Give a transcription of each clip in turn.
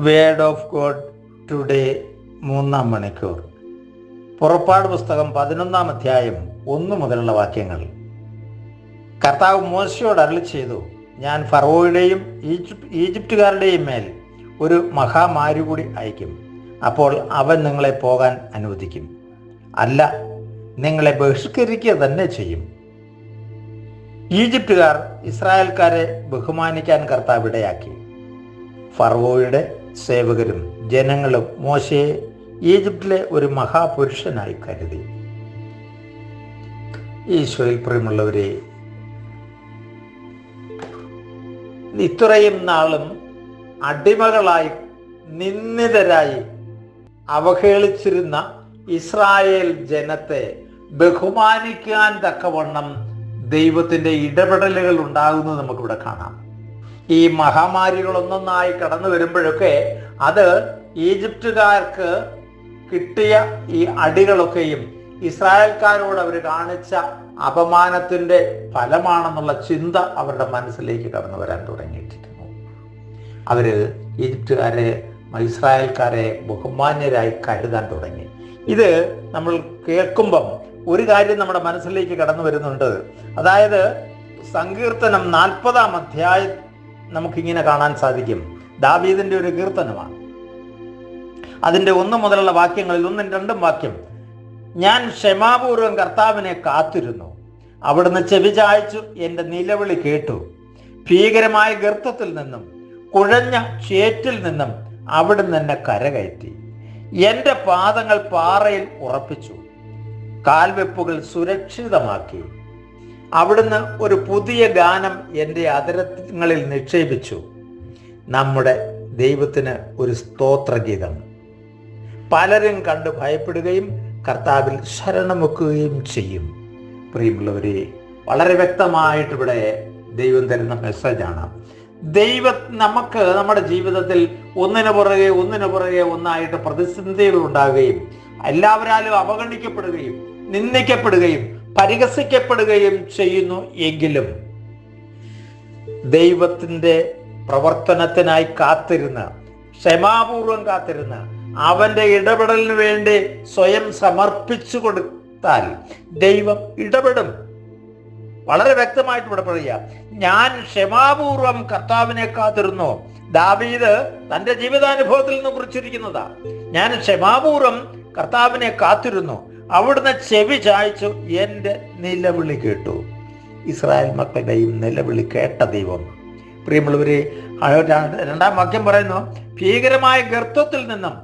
Word of God today 3-ാം മണിക്കൂർ. പുറപ്പാട് പുസ്തകം 11-ാം അധ്യായം 1 മുതലുള്ള വാക്യങ്ങൾ. കർത്താവ് മോശയോട് അരുളി ചെയ്തു, ഞാൻ ഫറവോയുടെയും ഈജിപ്തുകാരുടെയും മേൽ ഒരു മഹാമാരി കൂടി അയക്കും. അപ്പോൾ അവൻ നിങ്ങളെ പോകാൻ അനുവദിക്കും, അല്ല നിങ്ങളെ ബഹിഷ്കരിക്കുക തന്നെ ചെയ്യും. ഈജിപ്തുകാർ ഇസ്രായേൽക്കാരെ ബഹുമാനിക്കാൻ കർത്താവ് ഇടയാക്കി. ഫറവോയുടെ സേവകരും ജനങ്ങളും മോശയെ ഈജിപ്തിലെ ഒരു മഹാപുരുഷനായി കരുതി. ഈശോയിൽ പ്രിയമുള്ളവരെ, ഇത്രയും നാളും അടിമകളായി നിന്ദിതരായി അവഹേളിച്ചിരുന്ന ഇസ്രായേൽ ജനത്തെ ബഹുമാനിക്കാൻ തക്കവണ്ണം ദൈവത്തിൻ്റെ ഇടപെടലുകൾ ഉണ്ടാകുന്നത് നമുക്കിവിടെ കാണാം. ഈ മഹാമാരികൾ ഒന്നൊന്നായി കടന്നു വരുമ്പോഴൊക്കെ അത് ഈജിപ്തുകാർക്ക് കിട്ടിയ ഈ അടികളൊക്കെയും ഇസ്രായേൽക്കാരോട് അവർ കാണിച്ച അപമാനത്തിൻ്റെ ഫലമാണെന്നുള്ള ചിന്ത അവരുടെ മനസ്സിലേക്ക് കടന്നു വരാൻ തുടങ്ങിയിട്ടിരുന്നു. അവർ ഈജിപ്തുകാരെ ഇസ്രായേൽക്കാരെ ബഹുമാന്യരായി കരുതാൻ തുടങ്ങി. ഇത് നമ്മൾ കേൾക്കുമ്പം ഒരു കാര്യം നമ്മുടെ മനസ്സിലേക്ക് കടന്നു വരുന്നുണ്ട്. അതായത് സങ്കീർത്തനം 40-ാം അധ്യായം നമുക്കിങ്ങനെ കാണാൻ സാധിക്കും. ദാവീദിന്റെ ഒരു കീർത്തനമാണ്. അതിൻ്റെ 1 മുതലുള്ള വാക്യങ്ങളിൽ 1ഉം 2ഉം വാക്യം: ഞാൻ ക്ഷമാപൂർവം കർത്താവിനെ കാത്തിരുന്നു, അവിടുന്ന് ചെവിചായ്ച്ചു എൻ്റെ നിലവിളി കേട്ടു. ഭീകരമായ ഗർത്തത്തിൽ നിന്നും കുഴഞ്ഞ ചേറ്റിൽ നിന്നും അവിടുന്ന് എന്നെ കരകയറ്റി. എൻ്റെ പാദങ്ങൾ പാറയിൽ ഉറപ്പിച്ചു, കാൽവെപ്പുകൾ സുരക്ഷിതമാക്കി. അവിടുന്ന് ഒരു പുതിയ ഗാനം എൻ്റെ അധരങ്ങളിൽ നിക്ഷേപിച്ചു, നമ്മുടെ ദൈവത്തിന് ഒരു സ്തോത്രഗീതം. പലരും കണ്ട് ഭയപ്പെടുകയും കർത്താവിൽ ശരണം വെക്കുകയും ചെയ്യും. പ്രിയമുള്ളവരെ, വളരെ വ്യക്തമായിട്ട് ഇവിടെ ദൈവം തരുന്ന മെസ്സേജാണ്. ദൈവം നമുക്ക് നമ്മുടെ ജീവിതത്തിൽ ഒന്നിനു പുറകെ ഒന്നായിട്ട് പ്രതിസന്ധികൾ ഉണ്ടാകുകയും എല്ലാവരാലും അവഗണിക്കപ്പെടുകയും നിന്ദിക്കപ്പെടുകയും പരിഹസിക്കപ്പെടുകയും ചെയ്യുന്നു. എങ്കിലും ദൈവത്തിൻ്റെ പ്രവർത്തനത്തിനായി ക്ഷമാപൂർവം കാത്തിരുന്ന് അവൻ്റെ ഇടപെടലിന് വേണ്ടി സ്വയം സമർപ്പിച്ചു കൊടുത്താൽ ദൈവം ഇടപെടും. വളരെ വ്യക്തമായിട്ട് ഇവിടെ പറയുക, ഞാൻ ക്ഷമാപൂർവം കർത്താവിനെ കാത്തിരുന്നു. ദാവീദ് തൻ്റെ ജീവിതാനുഭവത്തിൽ നിന്ന് കുറിച്ചിരിക്കുന്നതാ. ഞാൻ ക്ഷമാപൂർവം കർത്താവിനെ കാത്തിരുന്നു, അവിടുന്ന് ചെവി ചായ്ച്ചു എൻ്റെ നിലവിളി കേട്ടു. ഇസ്രായേൽ മക്കളുടെയും നിലവിളി കേട്ട ദൈവം. പ്രിയമുള്ളവരെ, 2-ാം വാക്യം പറയുന്നു, ഭീകരമായ ഗർത്തത്തിൽ നിന്നും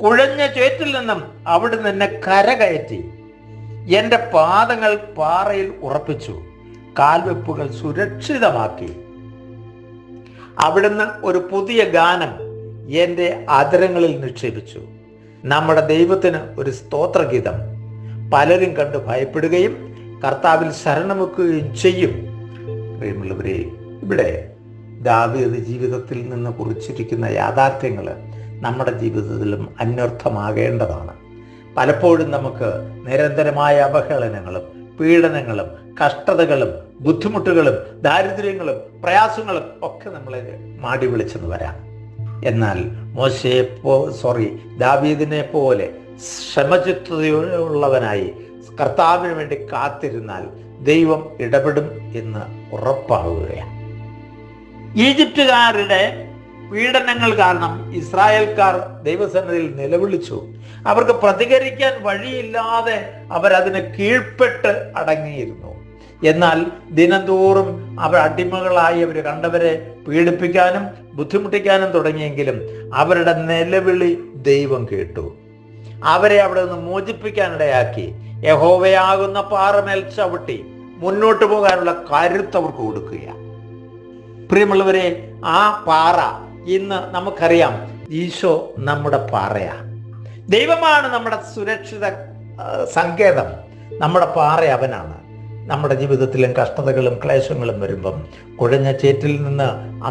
കുഴഞ്ഞ ചേറ്റിൽ നിന്നും അവിടുന്ന് എന്നെ കരകയറ്റി. എൻ്റെ പാദങ്ങൾ പാറയിൽ ഉറപ്പിച്ചു, കാൽവെപ്പുകൾ സുരക്ഷിതമാക്കി. അവിടുന്ന് ഒരു പുതിയ ഗാനം എൻ്റെ അധരങ്ങളിൽ നിക്ഷേപിച്ചു, നമ്മുടെ ദൈവത്തിന് ഒരു സ്തോത്രഗീതം. പലരും കണ്ട് ഭയപ്പെടുകയും കർത്താവിൽ ശരണം വെക്കുകയും ചെയ്യും. പ്രിയമുള്ളവരെ, ഇവിടെ ദാവീദ് ജീവിതത്തിൽ നിന്ന് കുറിച്ചിരിക്കുന്ന യാഥാർത്ഥ്യങ്ങൾ നമ്മുടെ ജീവിതത്തിലും അന്വർത്ഥമാകേണ്ടതാണ്. പലപ്പോഴും നമുക്ക് നിരന്തരമായ അവഹേളനങ്ങളും പീഡനങ്ങളും കഷ്ടതകളും ബുദ്ധിമുട്ടുകളും ദാരിദ്ര്യങ്ങളും പ്രയാസങ്ങളും ഒക്കെ നമ്മളെ മാടി വിളിച്ചെന്ന് വരാം. എന്നാൽ ദാവീദിനെ പോലെ ക്ഷമചിത്തതയുള്ളവനായി കർത്താവിന് വേണ്ടി കാത്തിരുന്നാൽ ദൈവം ഇടപെടും എന്ന് ഉറപ്പാവുകയാണ്. ഈജിപ്തുകാരുടെ പീഡനങ്ങൾ കാരണം ഇസ്രായേൽക്കാർ ദൈവസന്നിധിയിൽ നിലവിളിച്ചു. അവർക്ക് പ്രതികരിക്കാൻ വഴിയില്ലാതെ അവരതിന് കീഴ്പ്പെട്ട് അടങ്ങിയിരുന്നു. എന്നാൽ ദിനംതോറും അവർ അടിമകളായി അവർ കണ്ടവരെ പീഡിപ്പിക്കാനും ബുദ്ധിമുട്ടിക്കാനും തുടങ്ങിയെങ്കിലും അവരുടെ നിലവിളി ദൈവം കേട്ടു. അവരെ അവിടെ നിന്ന് മോചിപ്പിക്കാനിടയാക്കി. യഹോവയാകുന്ന പാറമേൽ ചവിട്ടി മുന്നോട്ട് പോകാനുള്ള കരുത്ത് അവർക്ക് കൊടുക്കുകയാണ്. പ്രിയമുള്ളവരെ, ആ പാറ ഇന്ന് നമുക്കറിയാം, ഈശോ നമ്മുടെ പാറയാണ്. ദൈവമാണ് നമ്മുടെ സുരക്ഷിത സങ്കേതം. നമ്മുടെ പാറ അവനാണ്. നമ്മുടെ ജീവിതത്തിലും കഷ്ടതകളും ക്ലേശങ്ങളും വരുമ്പം കുഴഞ്ഞ ചേറ്റിൽ നിന്ന്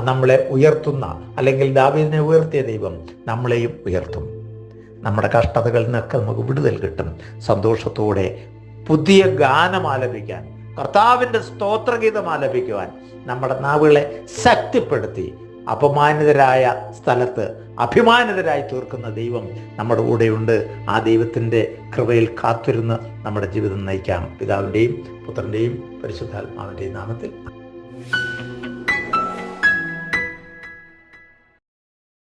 നമ്മളെ ഉയർത്തുന്ന, അല്ലെങ്കിൽ ദാവീദിനെ ഉയർത്തിയ ദൈവം നമ്മളെയും ഉയർത്തും. നമ്മുടെ കഷ്ടതകളിൽ നിന്നൊക്കെ നമുക്ക് വിടുതൽ കിട്ടും. സന്തോഷത്തോടെ പുതിയ ഗാനം ആലപിക്കാൻ, കർത്താവിൻ്റെ സ്തോത്രഗീതം ആലപിക്കുവാൻ നമ്മുടെ നാവുകളെ ശക്തിപ്പെടുത്തി അപമാനിതരായ സ്ഥലത്ത് അഭിമാനിതരായി തീർക്കുന്ന ദൈവം നമ്മുടെ കൂടെയുണ്ട്. ആ ദൈവത്തിൻ്റെ കൃപയിൽ കാത്തിരുന്ന് നമ്മുടെ ജീവിതം നയിക്കാം. പിതാവിൻ്റെയും പുത്രൻ്റെയും പരിശുദ്ധാത്മാവിൻ്റെയും നാമത്തിൽ.